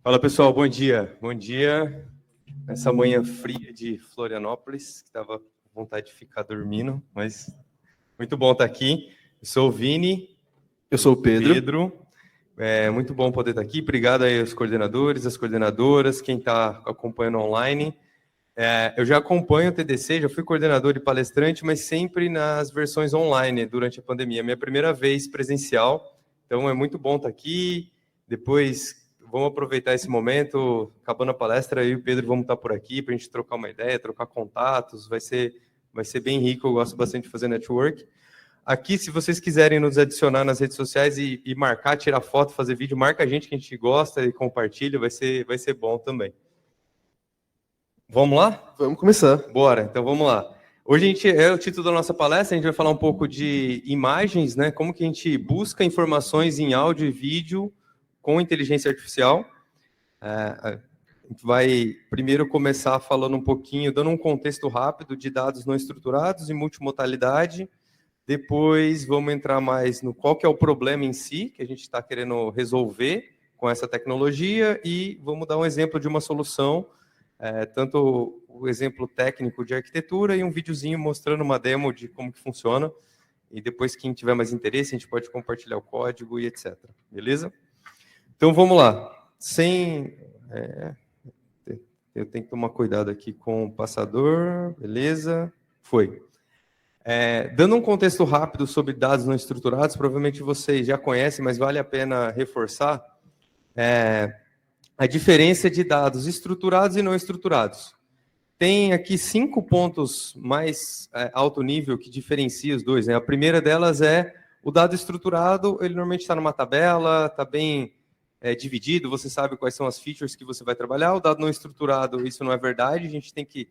Fala pessoal, bom dia. Bom dia. Essa manhã fria de Florianópolis, que estava com vontade de ficar dormindo, mas muito bom estar aqui. Eu sou o Vini. Eu sou o Pedro. É muito bom poder estar aqui. Obrigado aí aos coordenadores, às coordenadoras, quem está acompanhando online. Eu já acompanho o TDC, já fui coordenador e palestrante, mas sempre nas versões online durante a pandemia. Minha primeira vez presencial, então é muito bom estar aqui. Depois vamos aproveitar esse momento, acabando a palestra, eu e o Pedro vamos estar por aqui para a gente trocar uma ideia, trocar contatos, vai ser bem rico, eu gosto bastante de fazer network. Aqui, se vocês quiserem nos adicionar nas redes sociais e marcar, tirar foto, fazer vídeo, marca a gente que a gente gosta e compartilha, vai ser bom também. Vamos lá? Vamos começar. Bora, então vamos lá. Hoje a gente o título da nossa palestra, a gente vai falar um pouco de imagens, né? Como que a gente busca informações em áudio e vídeo com inteligência artificial. A gente vai primeiro começar falando um pouquinho, dando um contexto rápido de dados não estruturados e multimodalidade. Depois vamos entrar mais no qual que é o problema em si, que a gente está querendo resolver com essa tecnologia, e vamos dar um exemplo de uma solução, tanto o exemplo técnico de arquitetura e um videozinho mostrando uma demo de como que funciona. E depois, quem tiver mais interesse, a gente pode compartilhar o código e etc. Beleza? Então, vamos lá. Eu tenho que tomar cuidado aqui com o passador. Beleza? Foi. Dando um contexto rápido sobre dados não estruturados, provavelmente vocês já conhecem, mas vale a pena reforçar a diferença de dados estruturados e não estruturados. Tem aqui 5 pontos mais alto nível que diferenciam os dois, né? A primeira delas é o dado estruturado, ele normalmente está numa tabela, está bem dividido, você sabe quais são as features que você vai trabalhar. O dado não estruturado, isso não é verdade, a gente tem que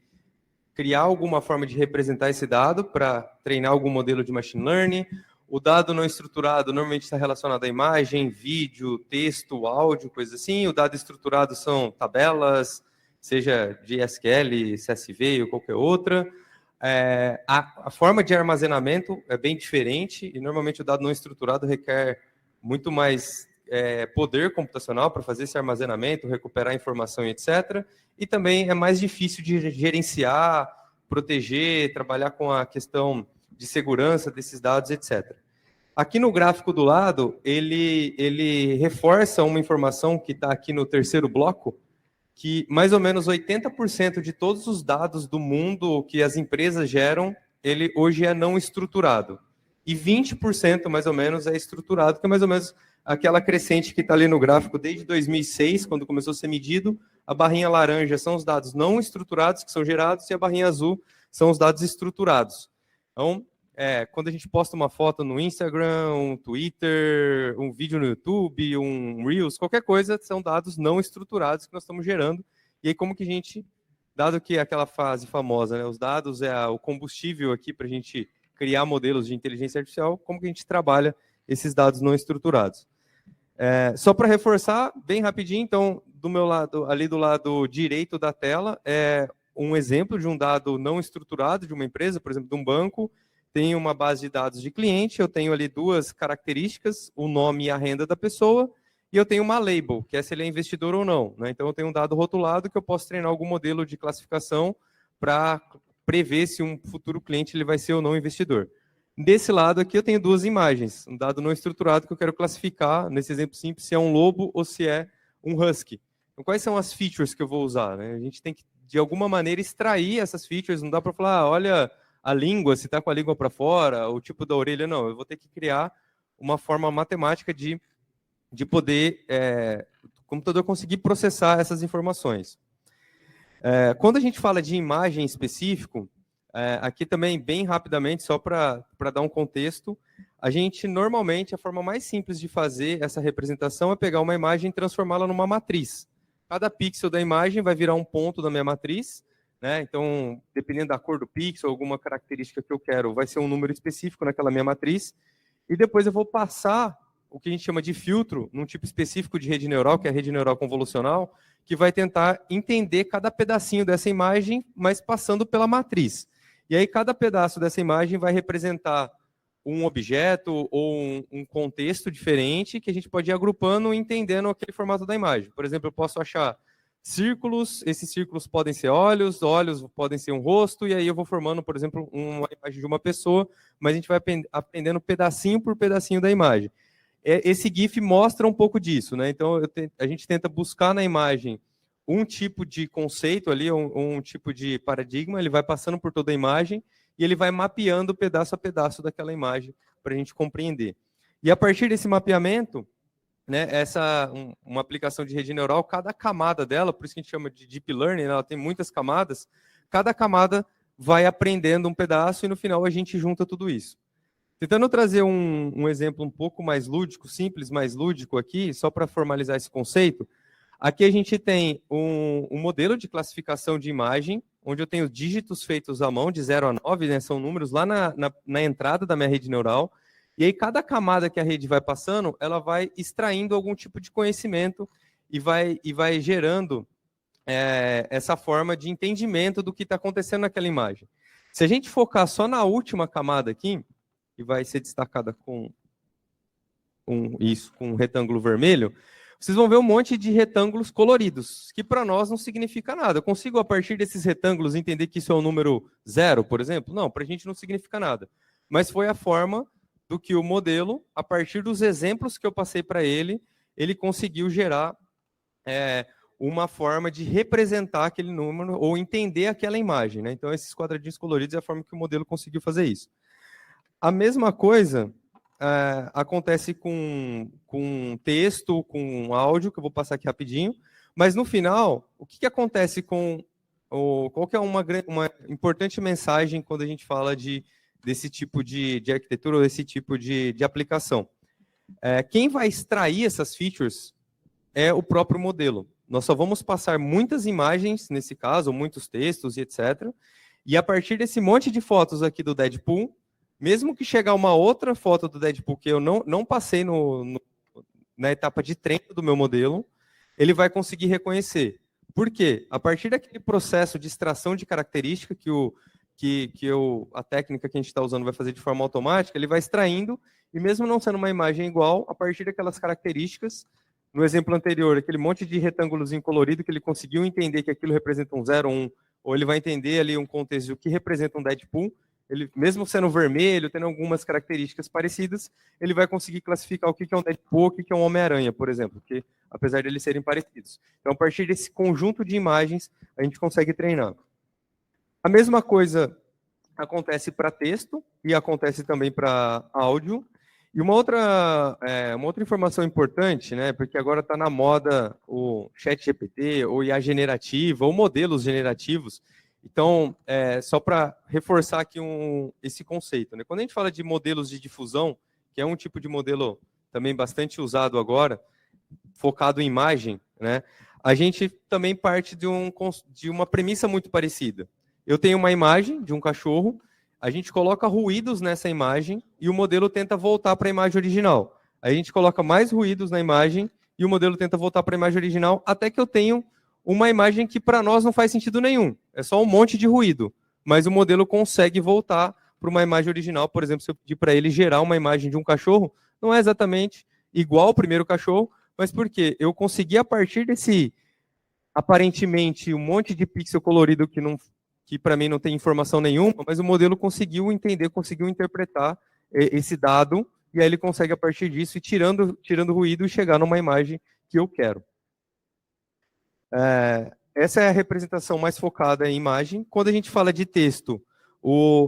criar alguma forma de representar esse dado para treinar algum modelo de machine learning. O dado não estruturado normalmente está relacionado à imagem, vídeo, texto, áudio, coisa assim. O dado estruturado são tabelas, seja de SQL, CSV ou qualquer outra. A forma de armazenamento é bem diferente e normalmente o dado não estruturado requer muito mais poder computacional para fazer esse armazenamento, recuperar informação e etc. E também é mais difícil de gerenciar, proteger, trabalhar com a questão de segurança desses dados, etc. Aqui no gráfico do lado, ele reforça uma informação que está aqui no terceiro bloco, que mais ou menos 80% de todos os dados do mundo que as empresas geram, ele hoje é não estruturado. E 20% mais ou menos é estruturado, que é mais ou menos aquela crescente que está ali no gráfico desde 2006, quando começou a ser medido. A barrinha laranja são os dados não estruturados que são gerados e a barrinha azul são os dados estruturados. Então, quando a gente posta uma foto no Instagram, um Twitter, um vídeo no YouTube, um Reels, qualquer coisa, são dados não estruturados que nós estamos gerando. E aí, como que a gente, dado que é aquela fase famosa, né, os dados o combustível aqui para a gente criar modelos de inteligência artificial, como que a gente trabalha esses dados não estruturados? Só para reforçar, bem rapidinho, então, do meu lado, ali do lado direito da tela, é um exemplo de um dado não estruturado de uma empresa, por exemplo, de um banco. Tem uma base de dados de cliente, eu tenho ali 2 características, o nome e a renda da pessoa, e eu tenho uma label, que é se ele é investidor ou não, né? Então, eu tenho um dado rotulado que eu posso treinar algum modelo de classificação para prever se um futuro cliente ele vai ser ou não investidor. Desse lado aqui eu tenho 2 imagens, um dado não estruturado que eu quero classificar, nesse exemplo simples, se é um lobo ou se é um husky. Então, quais são as features que eu vou usar, né? A gente tem que, de alguma maneira, extrair essas features, não dá para falar, olha a língua, se está com a língua para fora, o tipo da orelha, não. Eu vou ter que criar uma forma matemática de poder o computador conseguir processar essas informações. Quando a gente fala de imagem específico, aqui também, bem rapidamente, só para dar um contexto, a gente, normalmente, a forma mais simples de fazer essa representação é pegar uma imagem e transformá-la numa matriz. Cada pixel da imagem vai virar um ponto da minha matriz, né? Então, dependendo da cor do pixel, alguma característica que eu quero, vai ser um número específico naquela minha matriz. E depois eu vou passar o que a gente chama de filtro, num tipo específico de rede neural, que é a rede neural convolucional, que vai tentar entender cada pedacinho dessa imagem, mas passando pela matriz. E aí, cada pedaço dessa imagem vai representar um objeto ou um contexto diferente que a gente pode ir agrupando e entendendo aquele formato da imagem. Por exemplo, eu posso achar círculos, esses círculos podem ser olhos podem ser um rosto, e aí eu vou formando, por exemplo, uma imagem de uma pessoa, mas a gente vai aprendendo pedacinho por pedacinho da imagem. Esse GIF mostra um pouco disso, né? Então, a gente tenta buscar na imagem um tipo de conceito ali, um tipo de paradigma, ele vai passando por toda a imagem e ele vai mapeando pedaço a pedaço daquela imagem para a gente compreender. E a partir desse mapeamento, né, uma aplicação de rede neural, cada camada dela, por isso que a gente chama de deep learning, né, ela tem muitas camadas, cada camada vai aprendendo um pedaço e no final a gente junta tudo isso. Tentando trazer um exemplo um pouco mais lúdico, simples, mais lúdico aqui, só para formalizar esse conceito, aqui a gente tem um modelo de classificação de imagem, onde eu tenho dígitos feitos à mão, de 0 a 9, né, são números lá na entrada da minha rede neural, e aí cada camada que a rede vai passando, ela vai extraindo algum tipo de conhecimento e vai gerando essa forma de entendimento do que está acontecendo naquela imagem. Se a gente focar só na última camada aqui, que vai ser destacada com um retângulo vermelho, vocês vão ver um monte de retângulos coloridos, que para nós não significa nada. Eu consigo, a partir desses retângulos, entender que isso é um número 0, por exemplo? Não, para a gente não significa nada. Mas foi a forma do que o modelo, a partir dos exemplos que eu passei para ele conseguiu gerar uma forma de representar aquele número ou entender aquela imagem, né? Então, esses quadradinhos coloridos é a forma que o modelo conseguiu fazer isso. A mesma coisa acontece com texto, com áudio, que eu vou passar aqui rapidinho, mas no final, o que acontece qual que é uma importante mensagem quando a gente fala desse tipo de arquitetura ou desse tipo de aplicação? Quem vai extrair essas features é o próprio modelo. Nós só vamos passar muitas imagens, nesse caso, muitos textos e etc. E a partir desse monte de fotos aqui do Deadpool, mesmo que chegar uma outra foto do Deadpool que eu não passei na etapa de treino do meu modelo, ele vai conseguir reconhecer. Por quê? A partir daquele processo de extração de característica a técnica que a gente está usando vai fazer de forma automática, ele vai extraindo, e mesmo não sendo uma imagem igual, a partir daquelas características, no exemplo anterior, aquele monte de retângulos colorido que ele conseguiu entender que aquilo representa um 0, 1, ou ele vai entender ali um contexto que representa um Deadpool, ele, mesmo sendo vermelho, tendo algumas características parecidas, ele vai conseguir classificar o que é um Deadpool, o que é um Homem-Aranha, por exemplo, porque, apesar de eles serem parecidos. Então, a partir desse conjunto de imagens, a gente consegue treinar. A mesma coisa acontece para texto e acontece também para áudio. E uma outra informação importante, né, porque agora está na moda o ChatGPT, ou IA generativa, ou modelos generativos. Então, só para reforçar aqui esse conceito, né? Quando a gente fala de modelos de difusão, que é um tipo de modelo também bastante usado agora, focado em imagem, né? A gente também parte de uma premissa muito parecida. Eu tenho uma imagem de um cachorro, a gente coloca ruídos nessa imagem e o modelo tenta voltar para a imagem original. Aí a gente coloca mais ruídos na imagem e o modelo tenta voltar para a imagem original até que eu tenho uma imagem que para nós não faz sentido nenhum. É só um monte de ruído. Mas o modelo consegue voltar para uma imagem original. Por exemplo, se eu pedir para ele gerar uma imagem de um cachorro, não é exatamente igual ao primeiro cachorro, mas por quê? Eu consegui, a partir desse, aparentemente, um monte de pixel colorido que para mim não tem informação nenhuma, mas o modelo conseguiu entender, conseguiu interpretar esse dado, e aí ele consegue, a partir disso, ir tirando ruído e chegar numa imagem que eu quero. Essa é a representação mais focada em imagem. Quando a gente fala de texto,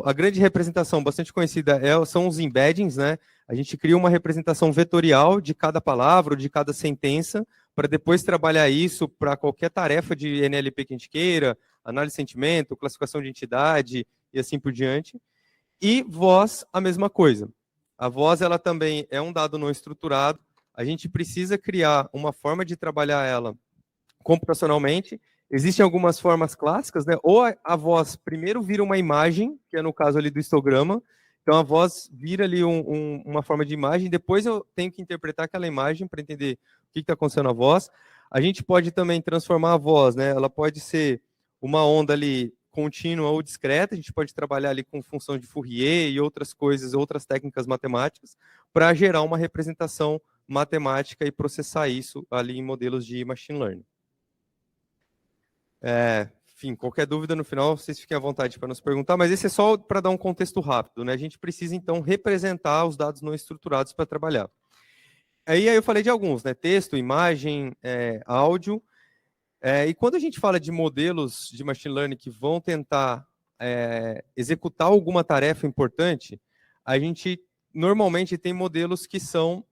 a grande representação bastante conhecida são os embeddings, né? A gente cria uma representação vetorial de cada palavra, ou de cada sentença, para depois trabalhar isso para qualquer tarefa de NLP que a gente queira, análise de sentimento, classificação de entidade e assim por diante. E voz, a mesma coisa. A voz, ela também é um dado não estruturado. A gente precisa criar uma forma de trabalhar ela computacionalmente. Existem algumas formas clássicas, né? Ou a voz primeiro vira uma imagem, que é no caso ali do histograma. Então, a voz vira ali uma forma de imagem, depois eu tenho que interpretar aquela imagem para entender o que está acontecendo na voz. A gente pode também transformar a voz, né? Ela pode ser uma onda ali contínua ou discreta, a gente pode trabalhar ali com função de Fourier e outras coisas, outras técnicas matemáticas, para gerar uma representação matemática e processar isso ali em modelos de machine learning. Enfim, qualquer dúvida no final, vocês fiquem à vontade para nos perguntar, mas esse é só para dar um contexto rápido, né? A gente precisa, então, representar os dados não estruturados para trabalhar. Aí eu falei de alguns, né? Texto, imagem, áudio. E quando a gente fala de modelos de machine learning que vão tentar executar alguma tarefa importante, a gente normalmente tem modelos que são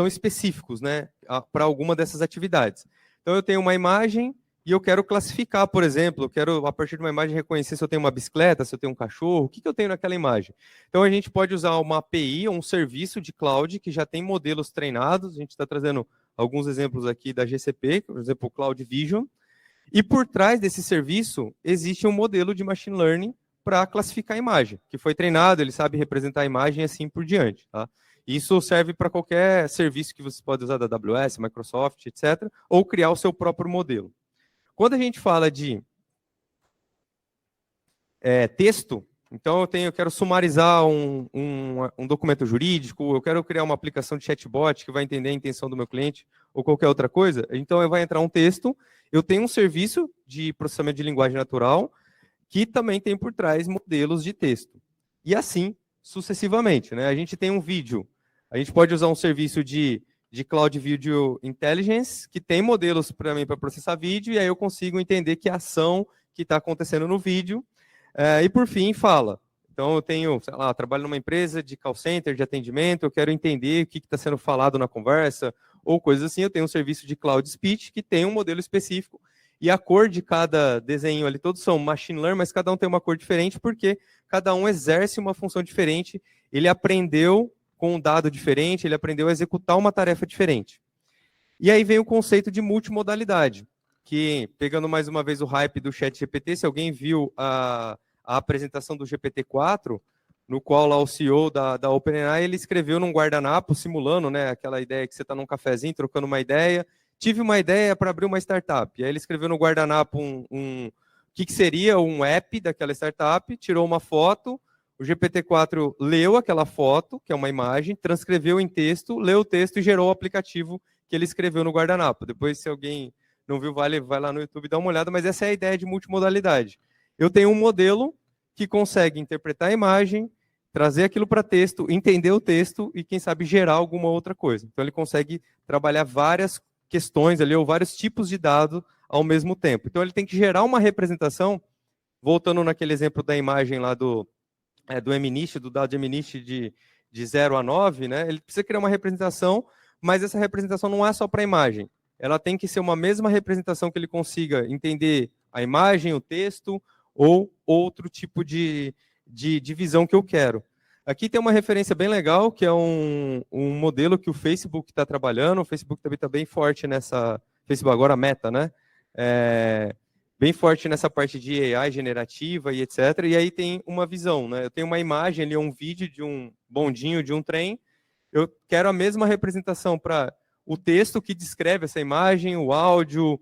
específicos, né? Para alguma dessas atividades. Então, eu tenho uma imagem e eu quero classificar, por exemplo, eu quero, a partir de uma imagem, reconhecer se eu tenho uma bicicleta, se eu tenho um cachorro, o que eu tenho naquela imagem. Então, a gente pode usar uma API, um serviço de cloud, que já tem modelos treinados, a gente está trazendo alguns exemplos aqui da GCP, por exemplo, o Cloud Vision, e por trás desse serviço, existe um modelo de machine learning para classificar a imagem, que foi treinado, ele sabe representar a imagem e assim por diante, tá? Isso serve para qualquer serviço que você pode usar da AWS, Microsoft, etc., ou criar o seu próprio modelo. Quando a gente fala de texto, então eu quero sumarizar um documento jurídico, eu quero criar uma aplicação de chatbot que vai entender a intenção do meu cliente, ou qualquer outra coisa, então vai entrar um texto, eu tenho um serviço de processamento de linguagem natural, que também tem por trás modelos de texto. E assim, sucessivamente, né? A gente tem um vídeo, a gente pode usar um serviço de Cloud Video Intelligence, que tem modelos para mim para processar vídeo, e aí eu consigo entender que ação que está acontecendo no vídeo. E por fim, fala. Então eu tenho, sei lá, trabalho numa empresa de call center, de atendimento, eu quero entender o que está sendo falado na conversa, ou coisas assim, eu tenho um serviço de Cloud Speech, que tem um modelo específico, e a cor de cada desenho ali, todos são machine learning, mas cada um tem uma cor diferente, porque cada um exerce uma função diferente, ele aprendeu com um dado diferente, ele aprendeu a executar uma tarefa diferente. E aí vem o conceito de multimodalidade, que, pegando mais uma vez o hype do ChatGPT, se alguém viu a apresentação do GPT-4, no qual lá o CEO da OpenAI, ele escreveu num guardanapo, simulando, né, aquela ideia que você está num cafezinho, trocando uma ideia, tive uma ideia para abrir uma startup. E aí ele escreveu no guardanapo o que seria um app daquela startup, tirou uma foto, o GPT-4 leu aquela foto, que é uma imagem, transcreveu em texto, leu o texto e gerou o aplicativo que ele escreveu no guardanapo. Depois, se alguém não viu, vai lá no YouTube e dá uma olhada, mas essa é a ideia de multimodalidade. Eu tenho um modelo que consegue interpretar a imagem, trazer aquilo para texto, entender o texto e, quem sabe, gerar alguma outra coisa. Então, ele consegue trabalhar várias questões ali, ou vários tipos de dado ao mesmo tempo. Então, ele tem que gerar uma representação, voltando naquele exemplo da imagem lá do MNIST, do dado de MNIST de 0 a 9, né? Ele precisa criar uma representação, mas essa representação não é só para a imagem. Ela tem que ser uma mesma representação que ele consiga entender a imagem, o texto, ou outro tipo de visão que eu quero. Aqui tem uma referência bem legal, que é um modelo que o Facebook está trabalhando. O Facebook também está bem forte nessa... Facebook agora Meta, né? Bem forte nessa parte de AI generativa e etc. E aí tem uma visão, né? Eu tenho uma imagem ali, um vídeo de um bondinho, de um trem. Eu quero a mesma representação para o texto que descreve essa imagem, o áudio,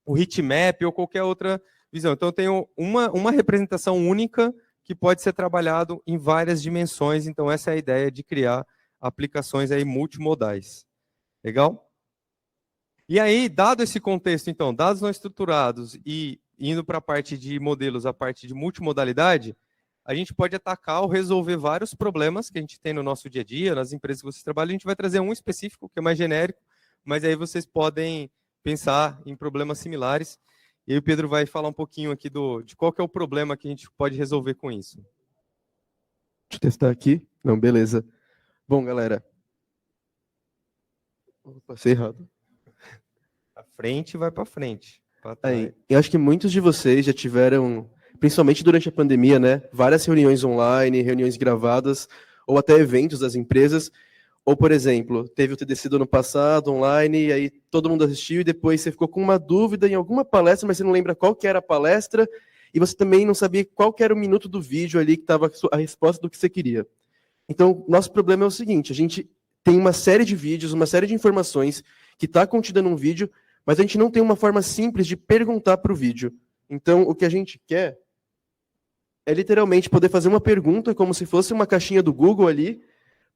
o heatmap ou qualquer outra visão. Então, eu tenho uma representação única que pode ser trabalhado em várias dimensões. Então, essa é a ideia de criar aplicações aí multimodais. Legal? E aí, dado esse contexto, então, dados não estruturados e indo para a parte de modelos, a parte de multimodalidade, a gente pode atacar ou resolver vários problemas que a gente tem no nosso dia a dia, nas empresas que vocês trabalham. A gente vai trazer um específico, que é mais genérico, mas aí vocês podem pensar em problemas similares. E aí o Pedro vai falar um pouquinho aqui de qual que é o problema que a gente pode resolver com isso. Deixa eu testar aqui. Não, beleza. Bom, galera. Passei errado. A frente vai para frente. Aí, eu acho que muitos de vocês já tiveram, principalmente durante a pandemia, né, várias reuniões online, reuniões gravadas, ou até eventos das empresas. Ou, por exemplo, teve o TDC do ano passado, online, e aí todo mundo assistiu, e depois você ficou com uma dúvida em alguma palestra, mas você não lembra qual que era a palestra, e você também não sabia qual que era o minuto do vídeo ali que estava a resposta do que você queria. Então, nosso problema é o seguinte, a gente tem uma série de vídeos, uma série de informações que está contida num vídeo, mas a gente não tem uma forma simples de perguntar para o vídeo. Então, o que a gente quer é literalmente poder fazer uma pergunta como se fosse uma caixinha do Google ali,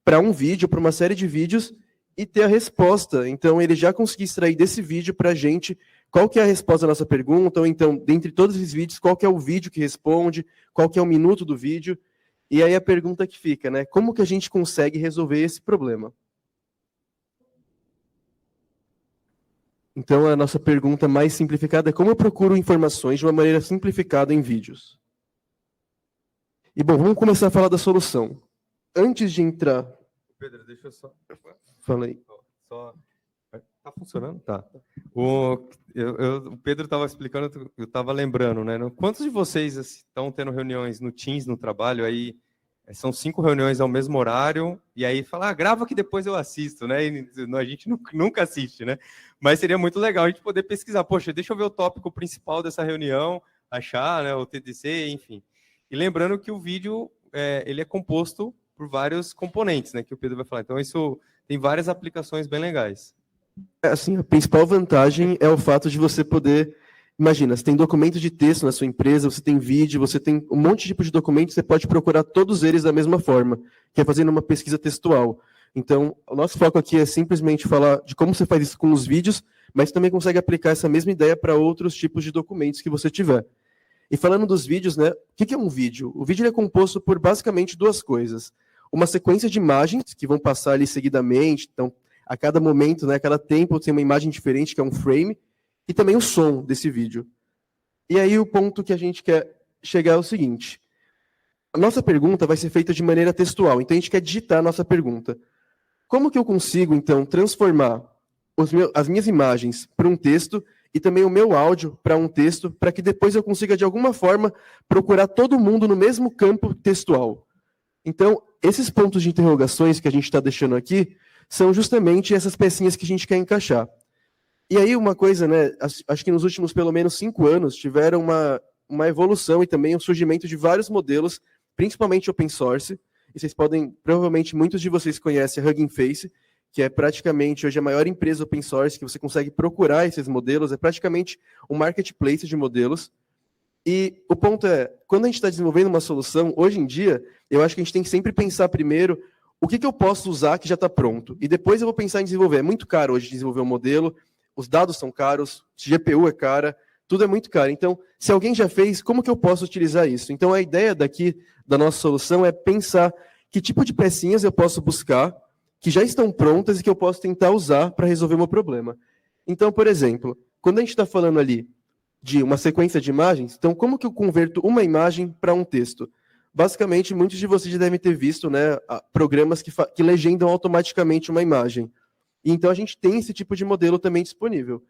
para um vídeo, para uma série de vídeos, e ter a resposta. Então, ele já conseguir extrair desse vídeo para a gente qual que é a resposta à nossa pergunta, ou então, dentre todos esses vídeos, qual que é o vídeo que responde, qual que é o minuto do vídeo. E aí a pergunta que fica, né? Como que a gente consegue resolver esse problema? Então, a nossa pergunta mais simplificada é como eu procuro informações de uma maneira simplificada em vídeos? E, bom, vamos começar a falar da solução. Antes de entrar... Pedro, deixa eu só... Falei. Tá funcionando? Tá. O Pedro estava explicando, eu estava lembrando, né? Quantos de vocês estão tendo reuniões no Teams, no trabalho, aí são 5 reuniões ao mesmo horário, e aí fala, grava que depois eu assisto, né? E a gente nunca assiste, né? Mas seria muito legal a gente poder pesquisar, poxa, deixa eu ver o tópico principal dessa reunião, achar, né, o TDC, enfim. E lembrando que o vídeo, ele é composto por vários componentes, né, que o Pedro vai falar. Então, isso tem várias aplicações bem legais. Assim, a principal vantagem é o fato de você poder... Imagina, você tem documento de texto na sua empresa, você tem vídeo, você tem um monte de tipo de documentos, você pode procurar todos eles da mesma forma, que é fazendo uma pesquisa textual. Então, o nosso foco aqui é simplesmente falar de como você faz isso com os vídeos, mas também consegue aplicar essa mesma ideia para outros tipos de documentos que você tiver. E falando dos vídeos, né? O que é um vídeo? O vídeo é composto por basicamente 2 coisas. Uma sequência de imagens que vão passar ali seguidamente, então, a cada momento, né, a cada tempo tem uma imagem diferente, que é um frame, e também o som desse vídeo. E aí o ponto que a gente quer chegar é o seguinte. A nossa pergunta vai ser feita de maneira textual, então a gente quer digitar a nossa pergunta. Como que eu consigo, então, transformar as minhas imagens para um texto e também o meu áudio para um texto, para que depois eu consiga, de alguma forma, procurar todo mundo no mesmo campo textual? Então, esses pontos de interrogações que a gente está deixando aqui são justamente essas pecinhas que a gente quer encaixar. E aí uma coisa, né, acho que nos últimos pelo menos 5 anos tiveram uma evolução e também um surgimento de vários modelos, principalmente open source, e vocês podem, provavelmente muitos de vocês conhecem a Hugging Face, que é praticamente hoje a maior empresa open source, que você consegue procurar esses modelos, é praticamente um marketplace de modelos. E o ponto é, quando a gente está desenvolvendo uma solução, hoje em dia, eu acho que a gente tem que sempre pensar primeiro o que eu posso usar que já está pronto, e depois eu vou pensar em desenvolver. É muito caro hoje desenvolver um modelo, os dados são caros, GPU é cara, tudo é muito caro. Então, se alguém já fez, como que eu posso utilizar isso? Então, a ideia daqui da nossa solução é pensar que tipo de pecinhas eu posso buscar, que já estão prontas e que eu posso tentar usar para resolver o meu problema. Então, por exemplo, quando a gente está falando ali de uma sequência de imagens, então como que eu converto uma imagem para um texto? Basicamente, muitos de vocês já devem ter visto, né, programas que legendam automaticamente uma imagem. Então, a gente tem esse tipo de modelo também disponível.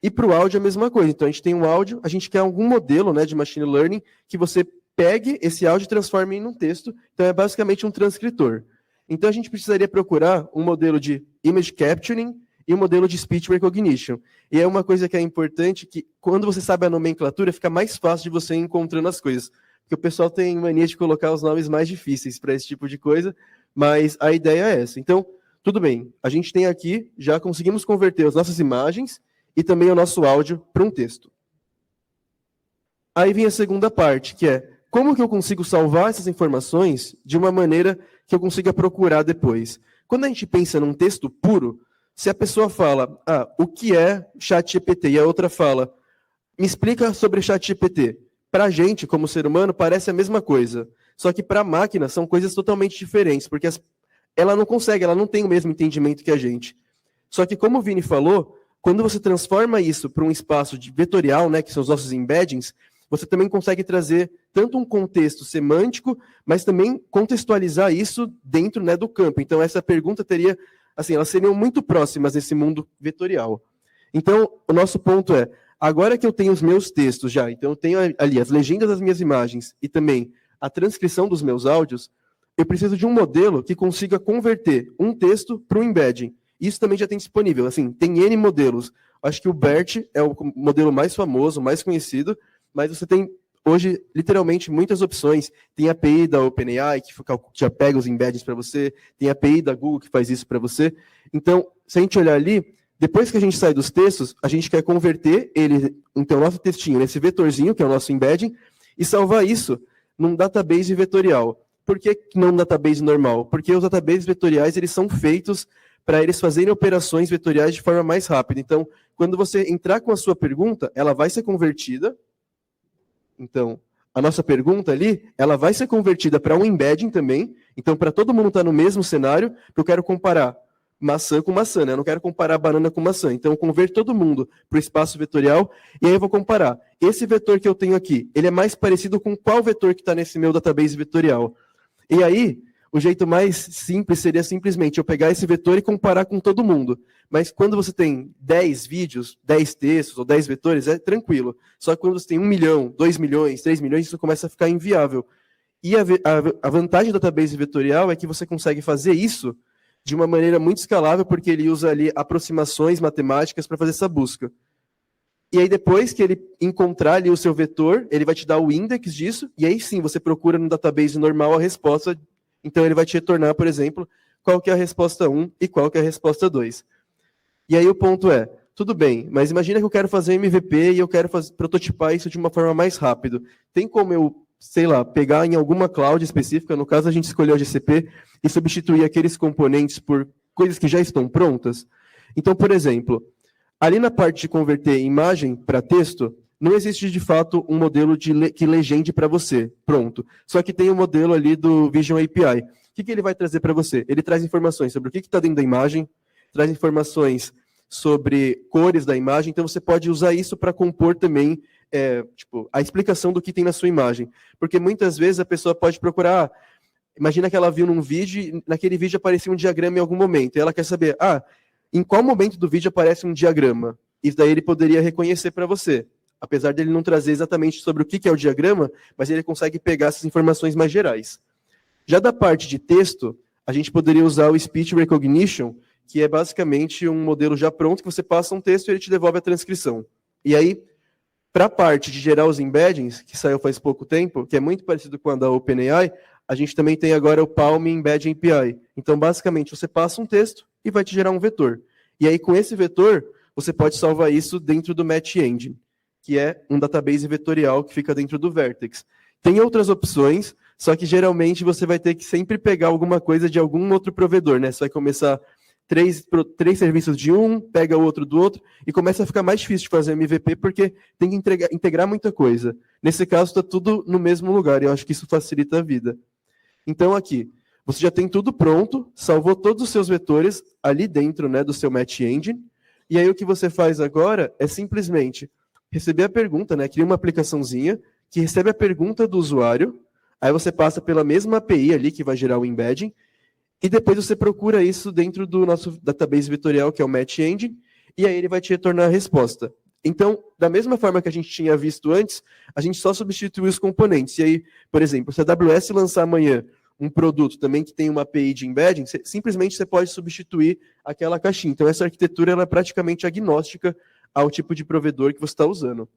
E para o áudio, a mesma coisa. Então, a gente tem um áudio, a gente quer algum modelo, né, de machine learning que você pegue esse áudio e transforme em um texto. Então, é basicamente um transcritor. Então, a gente precisaria procurar um modelo de image capturing e um modelo de speech recognition. E é uma coisa que é importante, que quando você sabe a nomenclatura, fica mais fácil de você ir encontrando as coisas. Porque o pessoal tem mania de colocar os nomes mais difíceis para esse tipo de coisa, mas a ideia é essa. Então, tudo bem, a gente tem aqui, já conseguimos converter as nossas imagens e também o nosso áudio para um texto. Aí vem a segunda parte, que é como que eu consigo salvar essas informações de uma maneira que eu consiga procurar depois. Quando a gente pensa num texto puro, se a pessoa fala, o que é ChatGPT? E a outra fala, me explica sobre ChatGPT. Para a gente, como ser humano, parece a mesma coisa. Só que para a máquina são coisas totalmente diferentes, porque ela não consegue, ela não tem o mesmo entendimento que a gente. Só que, como o Vini falou, quando você transforma isso para um espaço de vetorial, né, que são os nossos embeddings, você também consegue trazer tanto um contexto semântico, mas também contextualizar isso dentro, né, do campo. Então, essa pergunta teria, assim, elas seriam muito próximas nesse mundo vetorial. Então, o nosso ponto é, agora que eu tenho os meus textos já, então eu tenho ali as legendas das minhas imagens e também a transcrição dos meus áudios, eu preciso de um modelo que consiga converter um texto para um embedding. Isso também já tem disponível. Assim, tem N modelos. Acho que o BERT é o modelo mais famoso, mais conhecido, mas você tem hoje, literalmente, muitas opções. Tem a API da OpenAI, que já pega os embeddings para você. Tem a API da Google, que faz isso para você. Então, se a gente olhar ali, Depois que a gente sai dos textos, a gente quer converter ele, então, nosso textinho nesse vetorzinho, que é o nosso embedding, e salvar isso num database vetorial. Por que não um database normal? Porque os databases vetoriais, eles são feitos para eles fazerem operações vetoriais de forma mais rápida. Então, quando você entrar com a sua pergunta, ela vai ser convertida. Então, a nossa pergunta ali, ela vai ser convertida para um embedding também. Então, para todo mundo estar no mesmo cenário, eu quero comparar maçã com maçã, né? Eu não quero comparar banana com maçã. Então, eu converto todo mundo para o espaço vetorial e aí eu vou comparar. Esse vetor que eu tenho aqui, ele é mais parecido com qual vetor que está nesse meu database vetorial? E aí, o jeito mais simples seria simplesmente eu pegar esse vetor e comparar com todo mundo. Mas quando você tem 10 vídeos, 10 textos ou 10 vetores, é tranquilo. Só que quando você tem 1 milhão, 2 milhões, 3 milhões, isso começa a ficar inviável. E a vantagem do database vetorial é que você consegue fazer isso de uma maneira muito escalável, porque ele usa ali aproximações matemáticas para fazer essa busca. E aí, depois que ele encontrar ali o seu vetor, ele vai te dar o index disso, e aí sim, você procura no database normal a resposta. Então, ele vai te retornar, por exemplo, qual que é a resposta 1 e qual que é a resposta 2. E aí o ponto é, tudo bem, mas imagina que eu quero fazer MVP e eu quero prototipar isso de uma forma mais rápida. Tem como eu, sei lá, pegar em alguma cloud específica, no caso a gente escolheu a GCP, e substituir aqueles componentes por coisas que já estão prontas? Então, por exemplo, ali na parte de converter imagem para texto, não existe de fato um modelo que legende para você, pronto. Só que tem o modelo ali do Vision API. O que ele vai trazer para você? Ele traz informações sobre o que está dentro da imagem, traz informações sobre cores da imagem, então você pode usar isso para compor também a explicação do que tem na sua imagem. Porque muitas vezes a pessoa pode procurar, imagina que ela viu num vídeo, e naquele vídeo aparecia um diagrama em algum momento, e ela quer saber, em qual momento do vídeo aparece um diagrama? Isso daí ele poderia reconhecer para você. Apesar dele não trazer exatamente sobre o que é o diagrama, mas ele consegue pegar essas informações mais gerais. Já da parte de texto, a gente poderia usar o Speech Recognition, que é basicamente um modelo já pronto, que você passa um texto e ele te devolve a transcrição. E aí, para a parte de gerar os embeddings, que saiu faz pouco tempo, que é muito parecido com a da OpenAI, a gente também tem agora o Palm Embedding API. Então, basicamente, você passa um texto e vai te gerar um vetor. E aí, com esse vetor, você pode salvar isso dentro do Match Engine, que é um database vetorial que fica dentro do Vertex. Tem outras opções, só que geralmente você vai ter que sempre pegar alguma coisa de algum outro provedor, né? Você vai começar três serviços de um, pega o outro do outro, e começa a ficar mais difícil de fazer MVP, porque tem que integrar muita coisa. Nesse caso, está tudo no mesmo lugar, e eu acho que isso facilita a vida. Então, aqui, você já tem tudo pronto, salvou todos os seus vetores ali dentro, né, do seu Match Engine, e aí o que você faz agora é simplesmente receber a pergunta, né, cria uma aplicaçãozinha que recebe a pergunta do usuário, aí você passa pela mesma API ali que vai gerar o embedding, e depois você procura isso dentro do nosso database vetorial, que é o Match Engine, e aí ele vai te retornar a resposta. Então, da mesma forma que a gente tinha visto antes, a gente só substituiu os componentes. E aí, por exemplo, se a AWS lançar amanhã um produto também que tem uma API de embedding, simplesmente você pode substituir aquela caixinha. Então, essa arquitetura ela é praticamente agnóstica ao tipo de provedor que você está usando.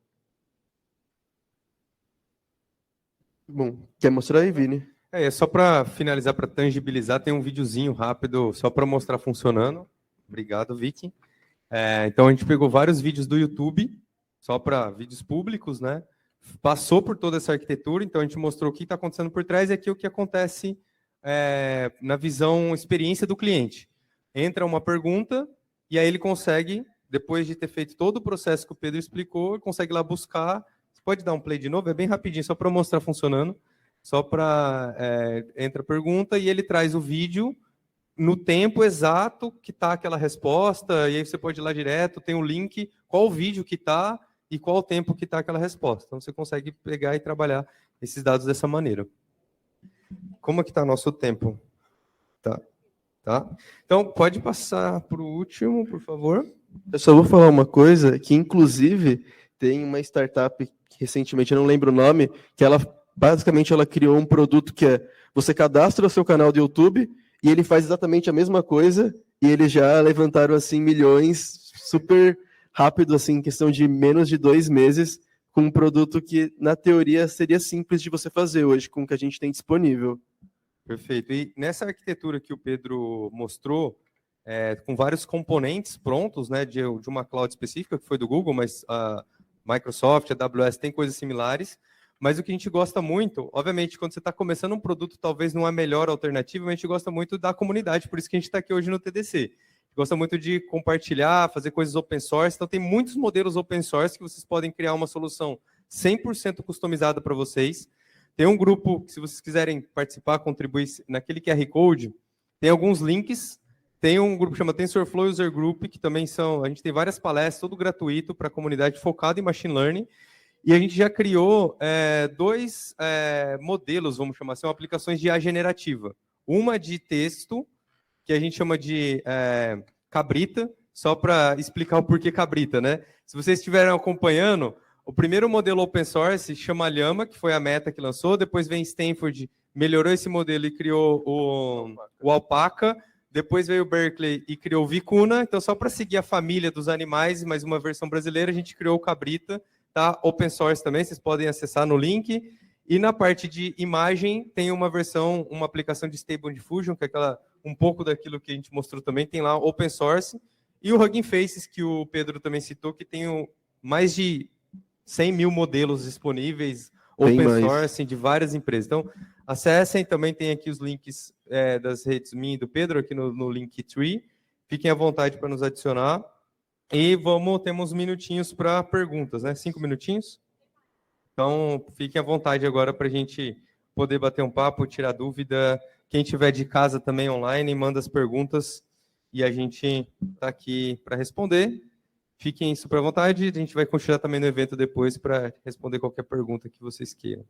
Bom, quer mostrar aí, Vini? Só para finalizar, para tangibilizar, tem um videozinho rápido, só para mostrar funcionando. Obrigado, Vicky. Então, a gente pegou vários vídeos do YouTube, só para vídeos públicos, né? Passou por toda essa arquitetura, então a gente mostrou o que está acontecendo por trás e aqui o que acontece na visão, experiência do cliente. Entra uma pergunta e aí ele consegue, depois de ter feito todo o processo que o Pedro explicou, consegue lá buscar. Você pode dar um play de novo? É bem rapidinho, só para mostrar funcionando. Só para... entra a pergunta e ele traz o vídeo no tempo exato que está aquela resposta, e aí você pode ir lá direto, tem um link, qual o vídeo que está e qual o tempo que está aquela resposta. Então, você consegue pegar e trabalhar esses dados dessa maneira. Como é que está nosso tempo? Tá. Então, pode passar para o último, por favor. Eu só vou falar uma coisa, que inclusive tem uma startup que recentemente, eu não lembro o nome, que ela basicamente ela criou um produto que é, você cadastra o seu canal do YouTube e ele faz exatamente a mesma coisa e eles já levantaram assim milhões super rápido, assim, em questão de menos de 2 meses, com um produto que, na teoria, seria simples de você fazer hoje, com o que a gente tem disponível. Perfeito. E nessa arquitetura que o Pedro mostrou, com vários componentes prontos, né, de uma cloud específica, que foi do Google, mas a Microsoft, a AWS tem coisas similares. Mas o que a gente gosta muito, obviamente, quando você está começando um produto, talvez não é a melhor alternativa, mas a gente gosta muito da comunidade, por isso que a gente está aqui hoje no TDC. A gente gosta muito de compartilhar, fazer coisas open source, então tem muitos modelos open source que vocês podem criar uma solução 100% customizada para vocês. Tem um grupo, que se vocês quiserem participar, contribuir naquele QR Code, tem alguns links. Tem um grupo que chama TensorFlow User Group, que também a gente tem várias palestras, tudo gratuito para a comunidade focada em Machine Learning. E a gente já criou 2 modelos, vamos chamar assim, aplicações de IA generativa. Uma de texto, que a gente chama de Cabrita, só para explicar o porquê Cabrita, né? Se vocês estiverem acompanhando, o primeiro modelo open source chama Llama, que foi a Meta que lançou, depois vem Stanford, melhorou esse modelo e criou o Alpaca, depois veio o Berkeley e criou o Vicuna. Então, só para seguir a família dos animais, mais uma versão brasileira, a gente criou o Cabrita, tá? Open source também, vocês podem acessar no link. E na parte de imagem, tem uma versão, uma aplicação de Stable Diffusion, que é um pouco daquilo que a gente mostrou também, tem lá open source. E o Hugging Faces, que o Pedro também citou, que tem mais de 100 mil modelos disponíveis, open source, de várias empresas. Então, acessem, também tem aqui os links das redes minha e do Pedro, aqui no Linktree. Fiquem à vontade para nos adicionar. E temos minutinhos para perguntas, né? 5 minutinhos? Então, fiquem à vontade agora para a gente poder bater um papo, tirar dúvida. Quem tiver de casa também online, manda as perguntas e a gente está aqui para responder. Fiquem super à vontade, a gente vai continuar também no evento depois para responder qualquer pergunta que vocês queiram.